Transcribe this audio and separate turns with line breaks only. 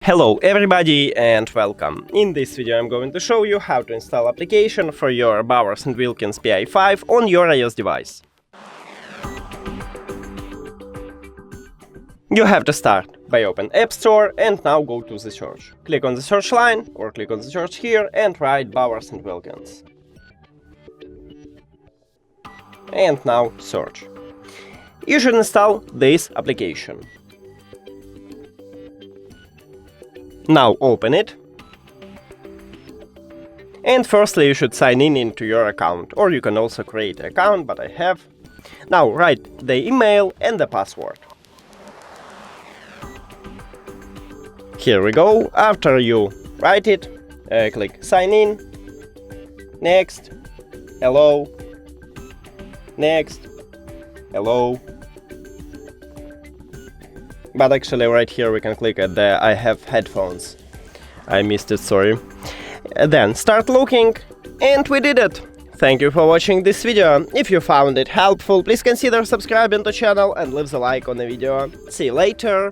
Hello everybody and welcome. In this video I'm going to show you how to install application for your Bowers & Wilkins Pi5 on your iOS device. You have to start by open App Store and now go to the search. Click on the search line or click on the search here and write Bowers & Wilkins. And now search. You should install this application. Now open it. And firstly you should sign in into your account, or you can also create an account, but I have. Now write the email and the password. Here we go. After you write it, click sign in, next, hello, next, hello. But actually right here we can click at the I have headphones. I missed it, sorry. Then start looking, and we did it! Thank you for watching this video. If you found it helpful, please consider subscribing to the channel and leave a like on the video. See you later!